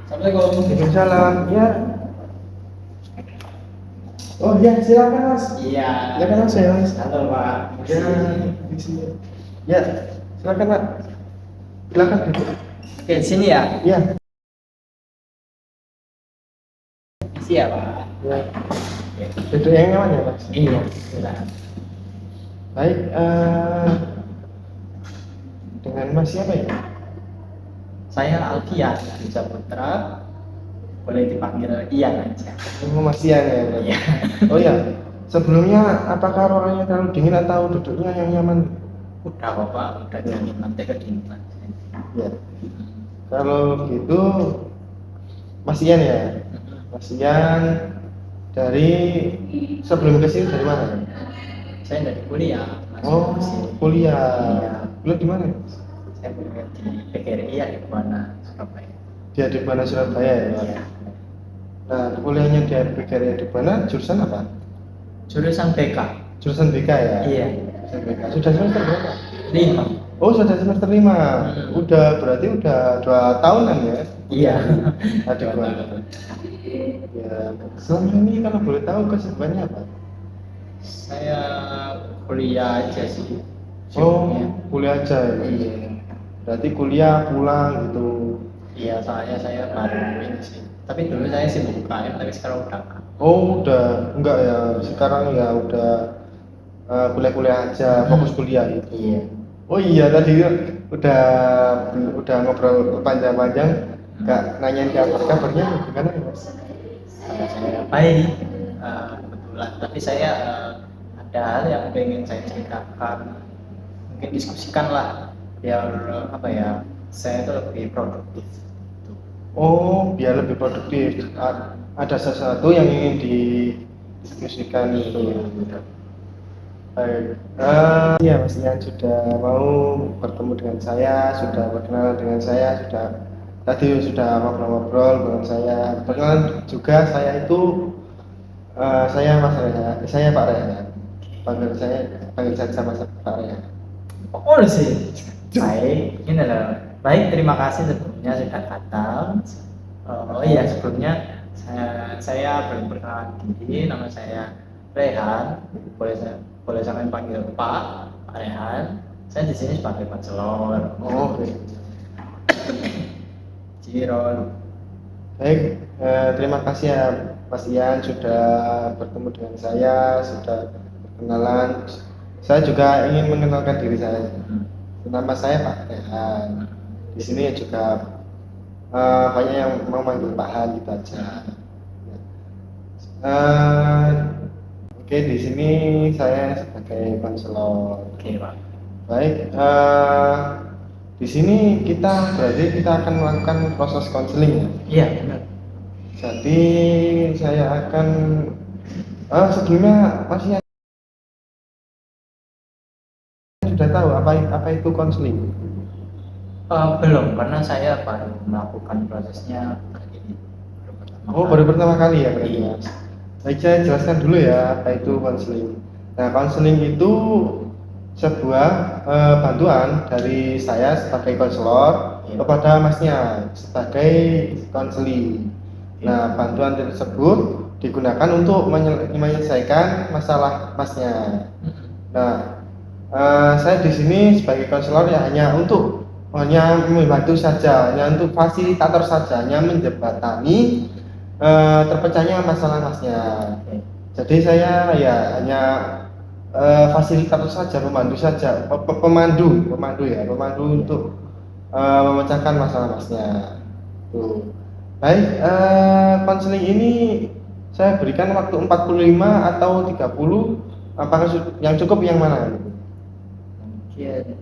Assalamualaikum. Waalaikumsalam. Ya. Oh ya, silakan Mas. Iya. Silakan Mas ya Mas. Halo Pak. Ya, di sini. Ya, silakan Pak. Silakan duduk. Oke, di sini ya. Ya. Isi ya Pak. Ya. Duduk yang nyaman ya Mas. Iya. Silakan. Baik. Dengan Mas siapa ya? Saya Alfian Riza Putra. Boleh dipanggil Ian aja. Oh, Mas Ian ya. Berarti. Iya. Oh ya. Sebelumnya apakah ruangannya terlalu dingin atau duduknya yang nyaman? Udah kok Pak, udah jangan nanti kedinginan. Ya. Kalau gitu Mas Ian ya. Mas Ian dari sebelum ke sini dari mana? Saya dari kuliah. Oh, Masih. kuliah. Iya. Kuliah di mana? Saya kuliah di PGRI ya di mana Surabaya. Dia di mana Surabaya ya? Iya. Nah, kuliahnya di PGRI di mana? Jurusan apa? Jurusan BK. Jurusan BK ya? Iya. Jurusan BK. Sudah semester berapa? 5. Oh, sudah semester 5. Udah berarti udah 2 tahunan ya? Iya. Ada 2 tahun. Ya, selama ini kalau boleh tahu kesibukannya apa? Saya kuliah aja sih. Oh, sibuknya. kuliah aja ya? Iya. Berarti kuliah pulang gitu. Iya, soalnya saya baru ini sih. Tapi dulu saya sibuk UKM, tapi sekarang udah enggak. Oh, udah enggak ya? Sekarang ya udah kuliah-kuliah aja, fokus kuliah gitu. Iya. Oh iya, tadi udah ngobrol panjang-panjang, nggak nanyain kabarnya gimana ya Mas? Saya baik, kebetulan. Tapi saya ada hal yang pengen saya ceritakan, mungkin diskusikan lah, biar apa ya, saya itu lebih produktif. Oh, biar lebih produktif. Ada sesuatu yang ingin didiskusikan itu. Betul. Baik. Ya Mas Ian sudah mau bertemu dengan saya, sudah berkenalan dengan saya, tadi sudah ngobrol-ngobrol dengan saya. Perkenalan juga saya itu saya Mas Rehan, saya Pak Rehan. Panggil saja Mas Pak Rehan. Oh sih, baik. Ini loh. Baik, terima kasih sebelumnya sudah datang. Oh iya, sebelumnya saya belum perkenalan diri. Nama saya Rehan. Boleh sampai panggil Pak Rehan. Saya di sini sebagai konselor. Oh, Cirol. baik. Terima kasih ya Mas Ian sudah bertemu dengan saya, sudah berkenalan. Saya juga ingin mengenalkan diri saya. Nama saya Pak Rehan. Di sini juga banyak yang mau manggil Pak Han gitu aja. Oke, di sini saya sebagai konselor. Oke, Pak. Baik, di sini berarti kita akan melakukan proses konseling ya. Iya, benar. Jadi saya akan sebelumnya masih sudah tahu apa itu konseling? Belum, karena saya baru melakukan prosesnya kali ini. Baru pertama kali ya berarti Iya. Mas. Baik, saya jelaskan dulu ya apa itu konseling. Nah, konseling itu sebuah bantuan dari saya sebagai konselor kepada Masnya sebagai konseli. Nah, bantuan tersebut digunakan untuk menyelesaikan masalah Masnya. Nah, saya di sini sebagai konselor ya hanya membantu saja, hanya untuk fasilitator saja, hanya menjembatani terpecahnya masalah Masnya. Jadi saya ya hanya fasilitator saja, pemandu saja, pemandu untuk memecahkan masalah Masnya. Tuh. Baik, konseling ini saya berikan waktu 45 atau 30. Apakah yang cukup yang mana? Mungkin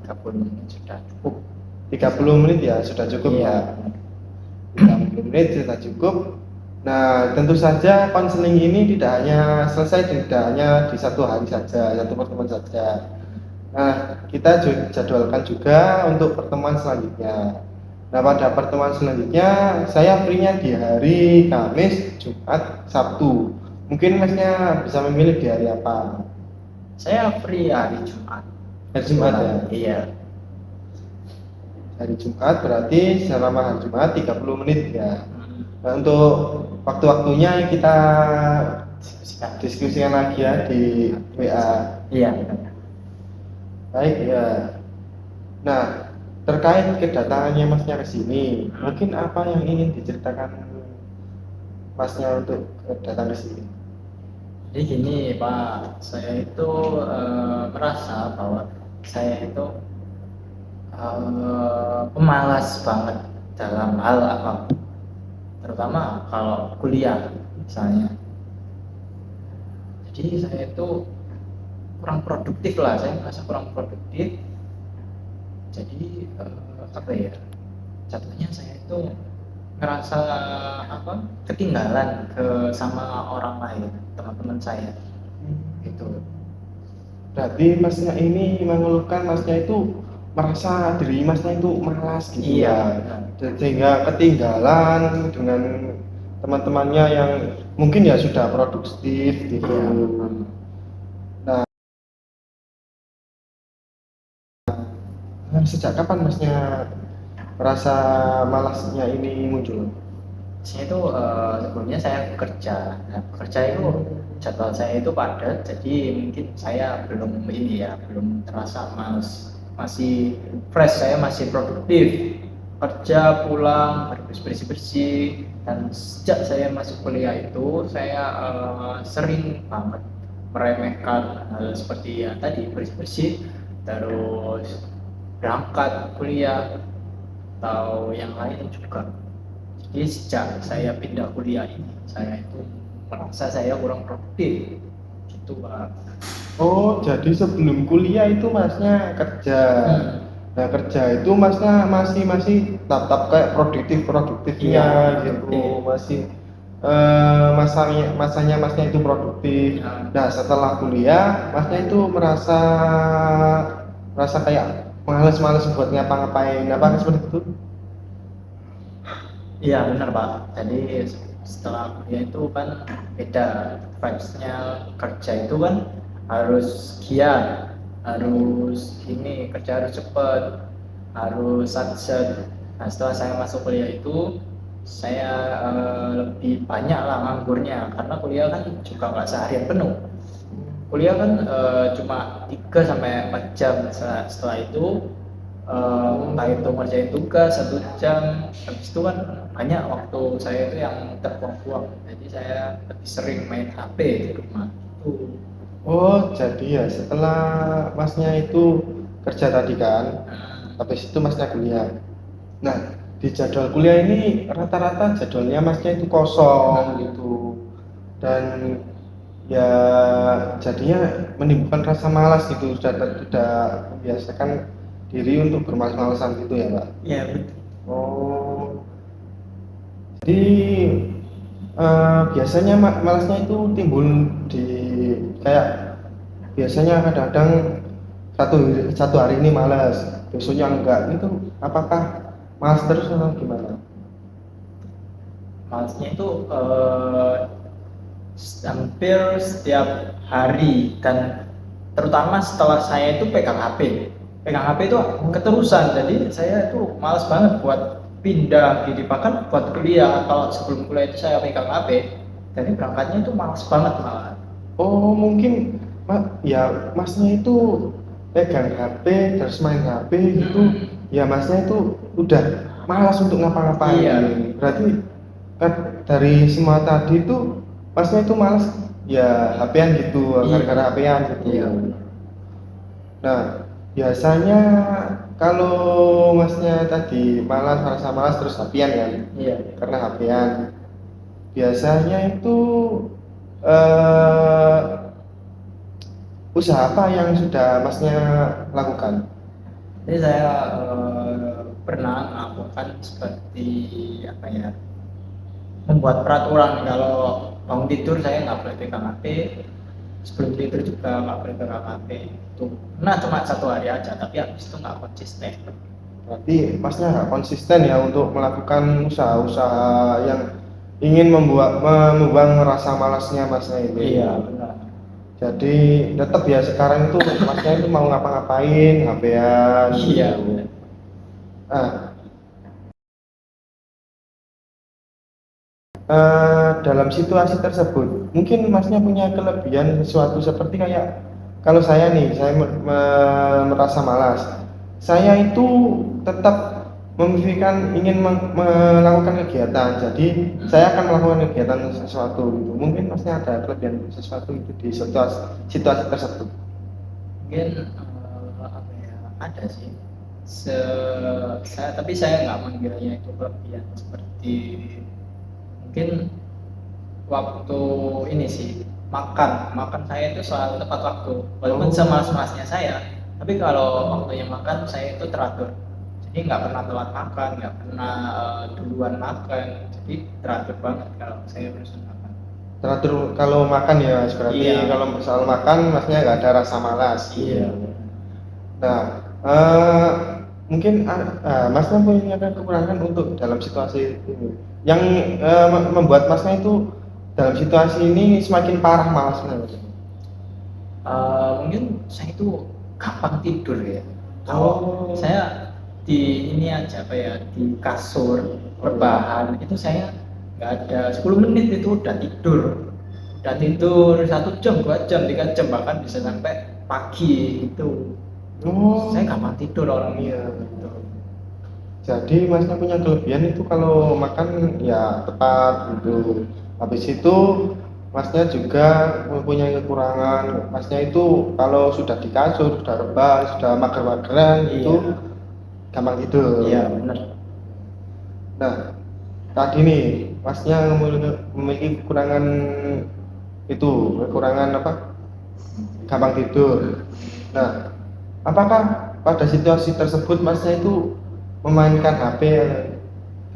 30 menit sudah cukup. 30 menit ya sudah cukup ya. 30 menit sudah cukup. Nah, tentu saja konseling ini tidak hanya di satu hari saja, satu pertemuan saja. Nah, kita jadwalkan juga untuk pertemuan selanjutnya. Nah, pada pertemuan selanjutnya saya free-nya di hari Kamis, Jumat, Sabtu. Mungkin Masnya bisa memilih di hari apa? Saya free hari Jumat. Hari Jumat ya? Iya. hari Jumat berarti selama hari Jumat 30 menit ya. Hmm, Nah, untuk waktu-waktunya kita diskusikan. diskusikan lagi ya di WA. Iya, benar. Baik ya. Nah, terkait kedatangannya Masnya ke sini, mungkin apa yang ingin diceritakan Masnya untuk datang ke sini? Jadi gini Pak, saya itu merasa bahwa saya itu pemalas banget dalam hal apapun, terutama kalau kuliah misalnya. Jadi saya itu kurang produktif lah, saya merasa kurang produktif. Jadi apa ya? Jatuhnya saya itu ngerasa apa? Ketinggalan ke sama orang lain, teman-teman saya. Gitu. Berarti Masnya ini mengeluhkan Masnya itu merasa diri Masnya itu malas gitu Iya, ya. benar. Dan sehingga ketinggalan dengan teman-temannya yang mungkin ya sudah produktif gitu. Iya. Nah, sejak kapan Masnya merasa malasnya ini muncul? Saya itu sebelumnya saya bekerja. Nah, bekerja itu jadwal saya itu padat, jadi mungkin saya belum ini ya, belum terasa males. Masih fresh, saya masih produktif. Kerja, pulang, bersih-bersih, dan sejak saya masuk kuliah itu saya sering banget meremehkan hal seperti yang tadi bersih-bersih, terus berangkat kuliah atau yang lain juga. Jadi sejak saya pindah kuliah ini, saya itu merasa saya kurang produktif, gitu Pak. Oh, jadi sebelum kuliah itu Masnya kerja. Hmm. Nah, kerja itu Masnya masih tetap kayak produktifnya Iya, gitu, produktif. masih masanya Masnya itu produktif. Ya, Nah, setelah kuliah Masnya itu merasa kayak males-males buat ngapa-ngapain, apa seperti itu? iya benar Pak. Jadi setelah kuliah itu kan beda vibes-nya. Kerja itu kan harus giat, harus ini kerja harus cepat, harus sat. Nah setelah saya masuk kuliah itu saya lebih banyak lah nganggurnya karena kuliah kan juga nggak seharian penuh. Kuliah kan cuma 3 sampai 4 jam. Setelah itu entah itu ngerjain tugas 1 jam, habis itu kan banyak waktu saya itu yang terbuang-buang, jadi saya lebih sering main HP di rumah itu. Oh, jadi ya setelah Masnya itu kerja tadi kan, Nah, habis itu Masnya kuliah. Nah, di jadwal kuliah ini rata-rata jadwalnya Masnya itu kosong gitu. Dan ya jadinya menimbulkan rasa malas gitu, sudah membiasakan diri untuk bermalas-malasan gitu ya, Pak. ya betul. Oh, jadi biasanya malasnya itu timbul di kayak biasanya kadang-kadang satu hari ini malas, besoknya enggak. Itu apakah malas terus atau gimana? Malesnya itu hampir setiap hari, dan terutama setelah saya itu pegang HP itu keterusan, jadi saya itu malas banget buat pindah gitu, bahkan buat kuliah. Kalau sebelum kuliah itu saya pegang HP, jadi berangkatnya itu malas banget malah. Oh, mungkin ya Masnya itu pegang HP terus main HP gitu. Ya Masnya itu udah malas untuk ngapa-ngapain. Iya. Berarti dari semua tadi itu Masnya itu malas ya HP-an gitu, Iya. gara-gara HP-an gitu. Iya. Nah, biasanya kalau Masnya tadi malas, merasa malas terus HP-an kan? Iya. Karena HP-an. Biasanya itu eh, usaha apa yang sudah Masnya lakukan? Jadi saya pernah melakukan seperti apa ya, membuat peraturan kalau bangun tidur saya nggak boleh pegang HP, sebelum tidur juga nggak boleh pegang HP itu. Nah cuma 1 hari aja, tapi habis itu nggak konsisten. Berarti Masnya nggak konsisten ya untuk melakukan usaha-usaha yang ingin membuang rasa malasnya Masnya ini. Iya benar. Jadi tetap ya sekarang itu Masnya itu mau ngapa-ngapain HP-an Iya gitu. benar. Ah, dalam situasi tersebut mungkin masnya punya kelebihan sesuatu seperti kayak kalau saya nih saya merasa malas, saya itu tetap memikirkan ingin melakukan kegiatan, jadi saya akan melakukan kegiatan sesuatu gitu. Mungkin masnya ada kelebihan sesuatu itu di situasi tersebut. Mungkin apa ya, ada sih. Tapi saya nggak manggilnya itu kelebihan, seperti mungkin waktu ini sih, makan makan saya itu selalu tepat waktu, walaupun semalas-malasnya saya, tapi kalau waktunya makan saya itu teratur, jadi nggak pernah telat makan, nggak pernah duluan makan, jadi teratur banget kalau saya urusan makan. Teratur kalau makan ya, berarti Iya. kalau soal makan masnya nggak ada rasa malas. Iya. Nah, mungkin masnya punya kekurangan untuk dalam situasi ini yang membuat masnya itu dalam situasi ini semakin parah malasnya. Mungkin saya itu gampang tidur ya. Oh. Kalau saya di ini aja apa ya, di kasur rebahan itu saya nggak ada 10 menit itu udah tidur 1 jam, 2 jam, 3 jam, bahkan bisa sampai pagi itu. Oh. Saya gampang tidur orangnya gitu. Jadi masnya punya kelebihan itu kalau makan ya tepat gitu. Habis itu masnya juga mempunyai kekurangan. Masnya itu kalau sudah di kasur, sudah rebah, sudah mager-mageran itu Iya. gampang tidur. Iya benar. Nah, tadi nih masnya memiliki kekurangan itu, kekurangan apa? Gampang tidur. Nah, apakah pada situasi tersebut masnya itu memainkan HP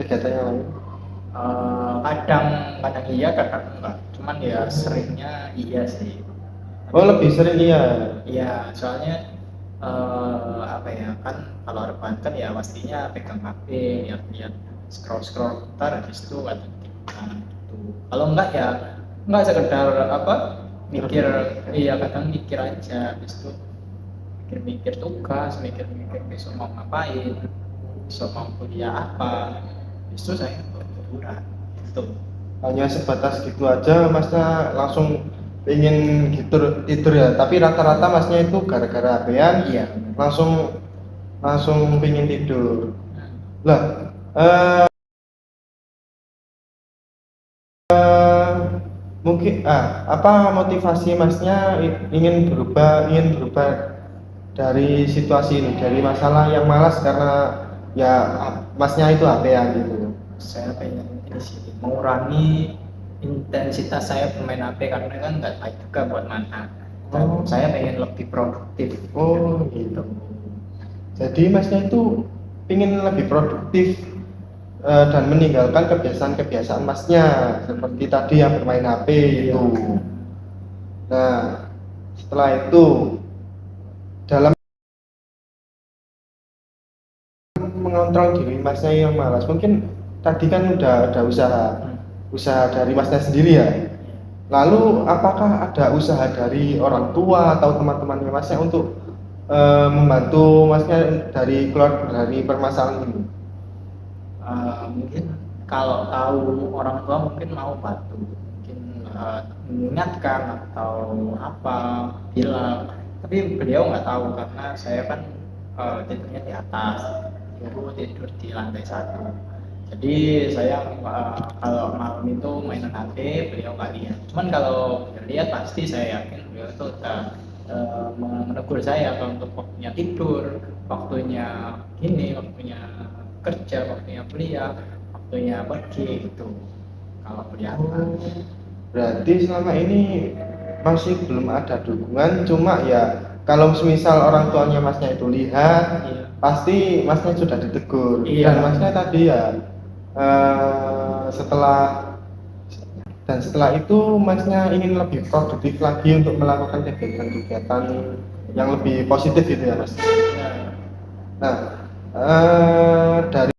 kegiatan yang lain? Kadang iya, kadang enggak, cuman ya seringnya iya sih. Oh, lebih sering iya. Iya, soalnya apa ya, kan kalau rebahan kan ya pastinya pegang HP, lihat-lihat, scroll-scroll bentar, habis itu ada tiduran gitu. Kalau enggak ya enggak, sekedar apa, mikir. Iya, kadang mikir aja, habis itu mikir-mikir tugas, mikir-mikir besok mau ngapain, besok mau kuliah apa, habis itu saya tiduran gitu. Hanya sebatas gitu aja masnya langsung ingin tidur tidur ya, tapi rata-rata masnya itu gara-gara HP-an Iya. langsung langsung pengen tidur. Hmm. Lah, mungkin apa motivasi masnya ingin berubah dari situasi ini, dari masalah yang malas karena ya masnya itu HP-an gitu. Saya pengen ini sih, mengurangi intensitas saya bermain HP, karena kan nggak baik juga buat mata. Dan Oh. saya pengen lebih produktif. Oh gitu. Jadi masnya itu ingin lebih produktif dan meninggalkan kebiasaan-kebiasaan masnya seperti tadi yang bermain HP itu. Nah, setelah itu dalam mengontrol diri masnya yang malas, mungkin tadi kan udah ada usaha dari masnya sendiri ya. Lalu apakah ada usaha dari orang tua atau teman-temannya masnya untuk membantu masnya dari keluar dari permasalahan ini? Mungkin kalau tahu orang tua mungkin mau bantu, mungkin mengingatkan atau apa, bilang, tapi beliau nggak tahu karena saya kan tidurnya di atas, ibu tidur di lantai 1, jadi saya kalau malam itu mainan HP beliau nggak lihat, cuman kalau beliau lihat pasti saya yakin beliau itu udah menegur saya kalau untuk waktunya tidur, waktunya gini, waktunya kerja, waktunya kuliah, waktunya pergi gitu. Kalau kelihatan. Berarti selama ini masih belum ada dukungan, cuma ya kalau semisal orang tuanya masnya itu lihat, Iya. pasti masnya sudah ditegur. Iya. Dan masnya tadi ya setelah itu masnya ingin lebih produktif lagi untuk melakukan kegiatan-kegiatan yang lebih positif gitu ya mas. Nah, dari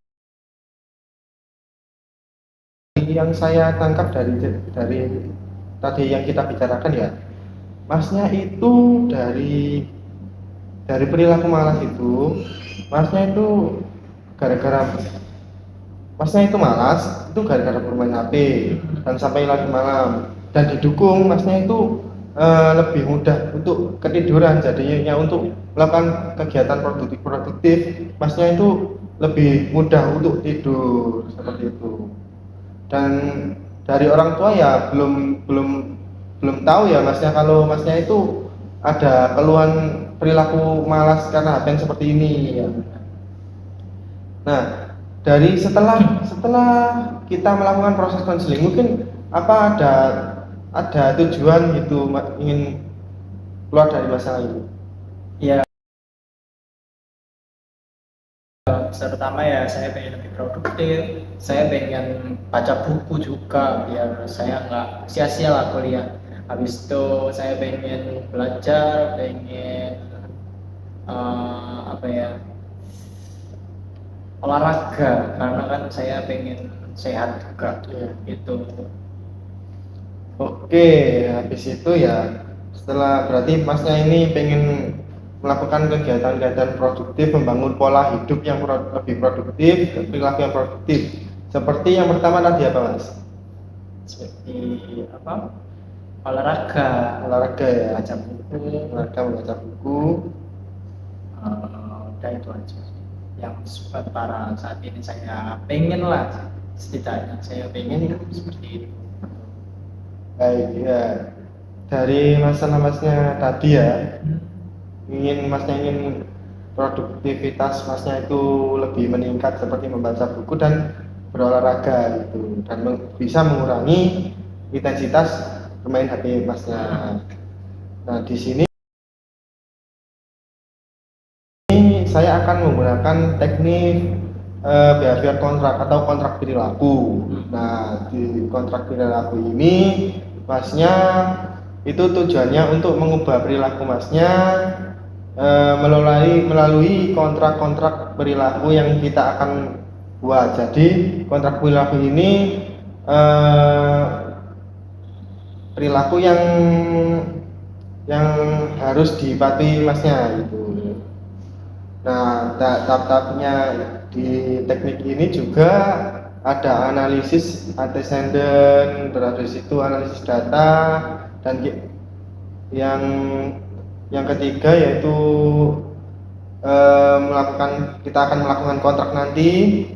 yang saya tangkap dari tadi yang kita bicarakan ya, masnya itu dari perilaku malas itu, masnya itu gara-gara masnya itu malas, itu gara-gara bermain HP dan sampai larut malam, dan didukung masnya itu lebih mudah untuk ketiduran, jadinya untuk melakukan kegiatan produktif masnya itu lebih mudah untuk tidur seperti itu. Dan dari orang tua ya belum tahu ya masnya, kalau masnya itu ada keluhan perilaku malas karena HP seperti ini. Iya. Nah, dari setelah kita melakukan proses konseling, mungkin apa ada tujuan gitu ingin keluar dari masalah ini. Ya, terutama ya saya pengen lebih produktif, saya pengen baca buku juga biar saya nggak sia-sia lah kuliah. Habis itu saya pengen belajar, pengen apa ya, olahraga karena kan saya pengen sehat juga gitu. Oke, habis itu ya setelah berarti masnya ini pengen melakukan kegiatan-kegiatan produktif, membangun pola hidup yang lebih produktif, perilaku yang produktif. Seperti yang pertama tadi apa mas? Seperti apa, olahraga, Olahraga ya, baca buku, olahraga, membaca buku. udah itu aja yang sementara saat ini saya pengen lah, setidaknya saya pengen seperti itu. Baik ya, dari masalah masnya tadi ya, masnya ingin produktivitas masnya itu lebih meningkat seperti membaca buku dan berolahraga gitu, dan bisa mengurangi intensitas bermain HP masnya. Nah di sini saya akan menggunakan teknik behavior kontrak atau kontrak perilaku. Nah di kontrak perilaku ini masnya itu tujuannya untuk mengubah perilaku masnya melalui kontrak-kontrak perilaku yang kita akan buat. Jadi kontrak perilaku ini perilaku yang harus dipatuhi masnya gitu. Nah, tahap-tahapnya di teknik ini juga ada analisis antecedent, terus itu analisis data, dan yang ketiga yaitu kita akan melakukan kontrak nanti,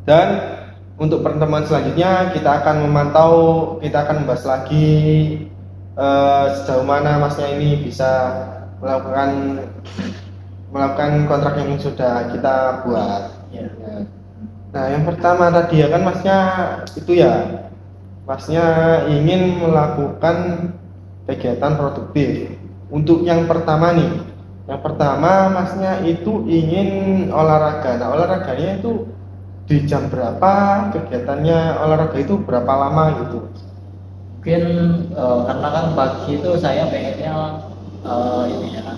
dan untuk pertemuan selanjutnya kita akan membahas lagi sejauh mana masnya ini bisa melakukan kontrak yang sudah kita buat. Ya. Nah, yang pertama tadi ya kan masnya ingin melakukan kegiatan produktif. Untuk yang pertama masnya itu ingin olahraga. Nah, olahraganya itu di jam berapa, kegiatannya olahraga itu berapa lama gitu? Mungkin karena kan pagi itu saya pengennya ini ya,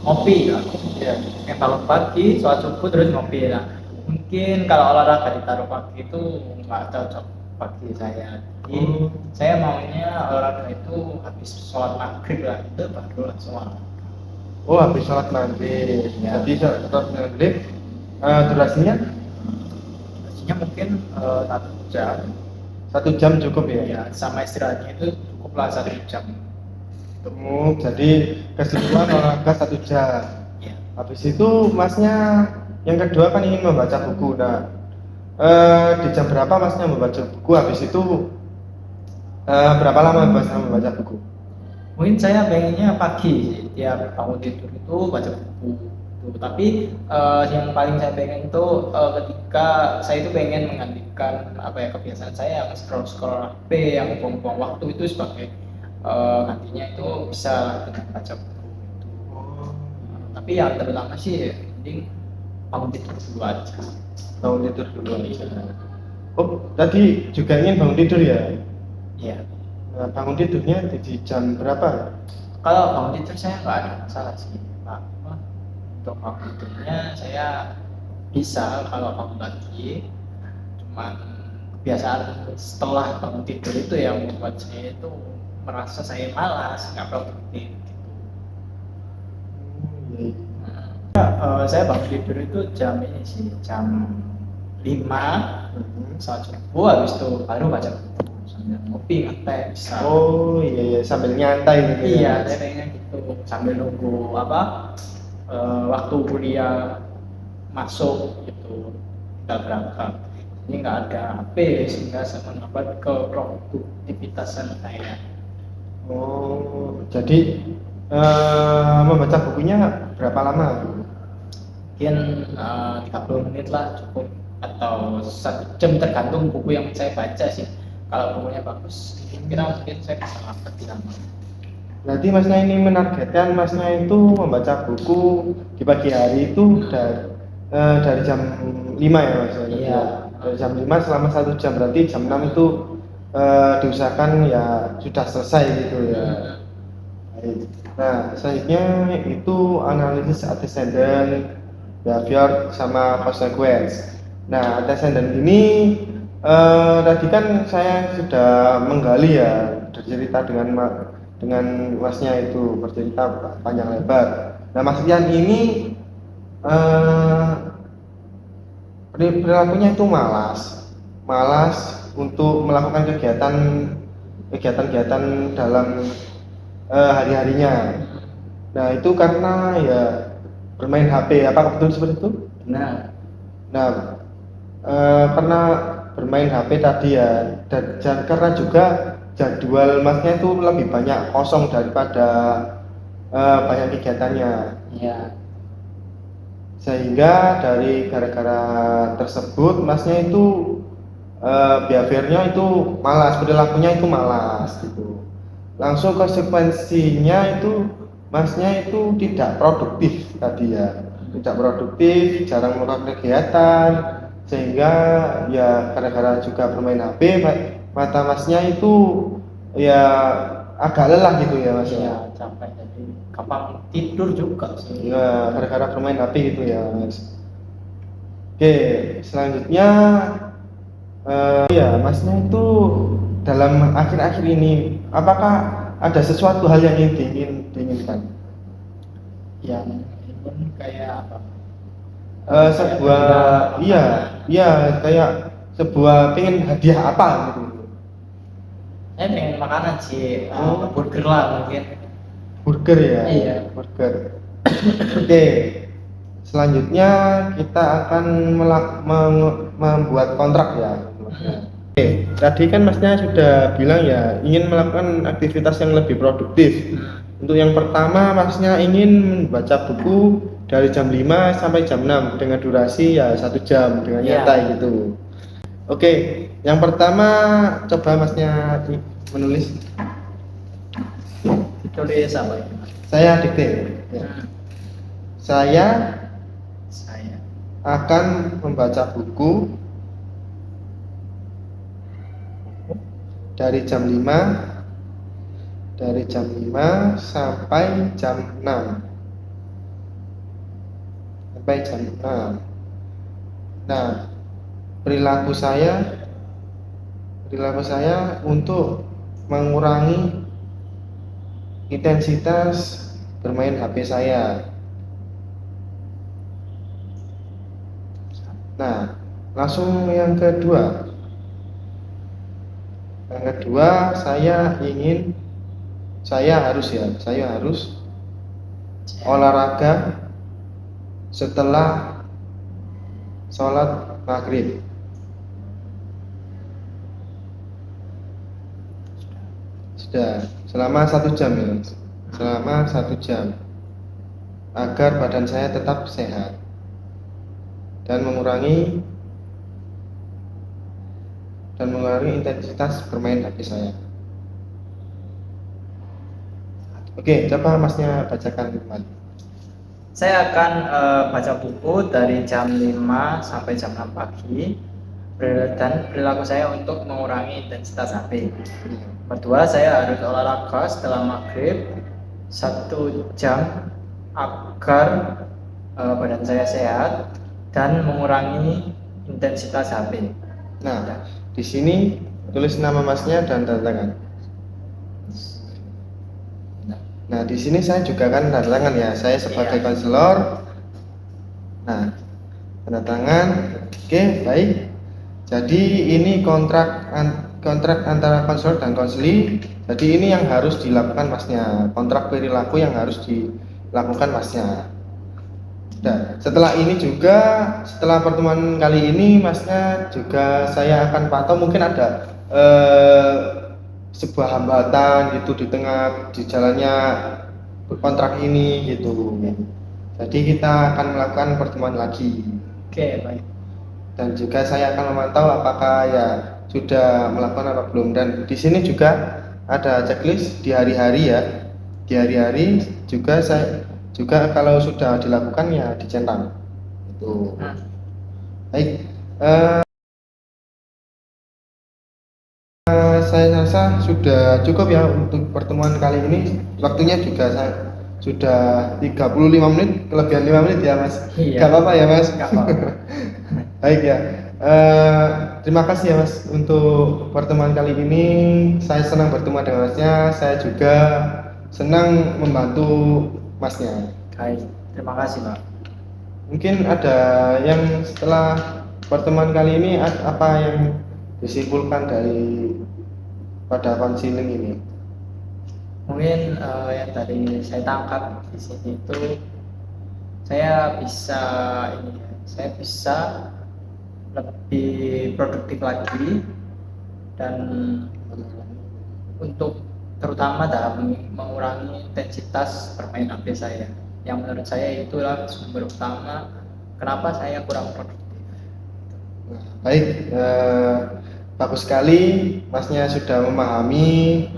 ngopi kan ya, bangun pagi sholat subuh terus ngopi lah. Mungkin kalau olahraga ditaruh pagi itu nggak cocok bagi saya, jadi saya maunya olahraga itu habis sholat maghrib lah, itu baru langsung olahraga. Oh, habis sholat maghrib ya. Jadi sholat maghrib durasinya Mungkin 1 jam. 1 jam cukup ya? Ya, sama istirahatnya itu cukuplah 1 jam. Jadi keseluruhan olahraga 1 jam. Ya. Habis itu masnya yang kedua kan ingin membaca buku. Nah, di jam berapa masnya membaca buku? Habis itu berapa lama masnya membaca buku? Mungkin saya pengennya pagi sih, tiap bangun tidur itu baca buku. Tapi yang paling saya pengen itu ketika saya itu pengen menggantikan apa ya, kebiasaan saya yang scroll HP, yang buang-buang waktu itu sebagai gantinya itu bisa dengan baca buku itu. Tapi yang terutama sih mending bangun tidur dulu aja. Bangun tidur dulu aja. Oh, tadi juga ingin bangun tidur ya? Iya. Nah, bangun tidurnya di jam berapa? Kalau bangun tidur saya nggak ada masalah sih, Pak. Untuk bangun tidurnya saya bisa kalau bangun pagi, cuman kebiasaan setelah bangun tidur itu yang membuat saya itu merasa saya malas, nggak produktif gitu. Saya bangun tidur itu jam ini sih, jam 5 saat subuh, habis itu baru baca buku sambil ngopi ngeteh bisa. Oh iya iya, sambil nyantai gitu Iya, ya. saya pengennya gitu sambil nunggu waktu kuliah masuk gitu udah berangkat. Ini nggak ada HP sehingga saya menghambat ke produktivitasan saya. Oh, jadi membaca bukunya berapa lama? Mungkin 30 menit lah cukup, atau 1 jam tergantung buku yang saya baca sih. Kalau bukunya bagus, kira mungkin saya bisa lebih lama. Berarti Masnya ini menargetkan Masnya itu membaca buku di pagi hari itu dari jam 5 ya Mas? Iya. Dari jam 5 selama 1 jam, berarti jam 6 itu diusahakan ya sudah selesai gitu ya. Baik. Nah, selanjutnya itu analisis antecedent, behavior, sama consequence. Nah, antecedent ini tadi kan saya sudah menggali ya, bercerita dengan Masnya itu bercerita panjang lebar. Nah, Mas Ian ini eh, perilakunya itu malas untuk melakukan kegiatan-kegiatan dalam hari-harinya. Nah, itu karena ya bermain HP. Apakah betul seperti itu? Benar. Nah, karena bermain HP tadi ya, dan karena juga jadwal Masnya itu lebih banyak kosong daripada banyak kegiatannya. Iya. Sehingga dari gara-gara tersebut Masnya itu behaviornya itu malas, perilakunya itu malas gitu. Langsung konsekuensinya itu Masnya itu tidak produktif tadi ya, tidak produktif, jarang melakukan kegiatan, sehingga ya gara-gara juga bermain HP mata Masnya itu ya agak lelah gitu ya Mas Iya, ya. capek jadi gampang tidur juga sih. Ya, gara-gara bermain HP gitu ya Mas. Oke, selanjutnya ya Masnya itu dalam akhir-akhir ini apakah ada sesuatu hal yang diinginkan? Yang ini pun kayak apa? Sebuah iya kayak sebuah pengen hadiah apa gitu. Saya pengen makanan sih, Oh. burger lah mungkin. Burger ya. Iya. Burger. Oke. Selanjutnya kita akan membuat kontrak ya. Oke, tadi kan Masnya sudah bilang ya ingin melakukan aktivitas yang lebih produktif. Untuk yang pertama Masnya ingin membaca buku dari jam 5 sampai jam 6 dengan durasi ya 1 jam dengan Iya. nyantai gitu. Oke, yang pertama coba Masnya menulis. Ditulis apa itu? Saya dikte. Ya. Saya Saya akan membaca buku dari jam 5 sampai jam 6. Nah, perilaku saya untuk mengurangi intensitas bermain HP saya. Nah, langsung yang kedua. Yang kedua, saya harus olahraga setelah sholat maghrib. Sudah, selama 1 jam ya, selama 1 jam, agar badan saya tetap sehat dan mengurangi intensitas bermain HP saya. Oke, coba Masnya bacakan kembali. Saya akan baca buku dari jam 5 sampai jam 6 pagi, dan perilaku saya untuk mengurangi intensitas HP. Kedua, saya harus olahraga setelah maghrib 1 jam agar badan saya sehat dan mengurangi intensitas HP. Nah, di sini tulis nama Masnya dan tanda tangan. Nah, di sini saya juga kan tanda tangan ya. Saya sebagai Iya. konselor Nah, tanda tangan. Oke, baik. Jadi ini kontrak antara konselor dan konseli. Jadi ini yang harus dilakukan masnya. Kontrak perilaku yang harus dilakukan masnya. Nah, setelah ini juga, setelah pertemuan kali ini, masnya juga saya akan pantau mungkin ada sebuah hambatan gitu di tengah di jalannya kontrak ini gitu. Jadi kita akan melakukan pertemuan lagi Oke, baik. dan juga saya akan memantau apakah ya sudah melakukan apa belum, dan di sini juga ada checklist di hari-hari ya. Di hari-hari juga saya juga kalau sudah dilakukan ya dicentang itu. Baik, saya rasa sudah cukup ya untuk pertemuan kali ini. Waktunya juga saya sudah 35 menit, kelebihan 5 menit ya Mas. Iya. Gak apa-apa ya Mas. Gak apa-apa. Baik ya. Terima kasih ya Mas untuk pertemuan kali ini. Saya senang bertemu dengan Masnya. Saya juga senang membantu Masnya. Baik, terima kasih Pak. Mungkin ada yang setelah pertemuan kali ini apa yang disimpulkan dari pada konseling ini? Mungkin yang tadi saya tangkap di sini itu saya bisa ini ya, saya bisa lebih produktif lagi dan untuk terutama dalam mengurangi intensitas bermain HP saya, yang menurut saya itulah sumber utama kenapa saya kurang produktif. Baik, bagus sekali Masnya sudah memahami.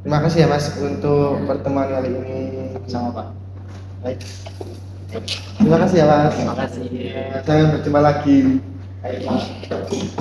Terima kasih ya Mas untuk pertemuan kali ini. Sama Pak. Baik. Terima kasih ya Mas. Terima kasih. Sampai berjumpa lagi. Baik, Pak.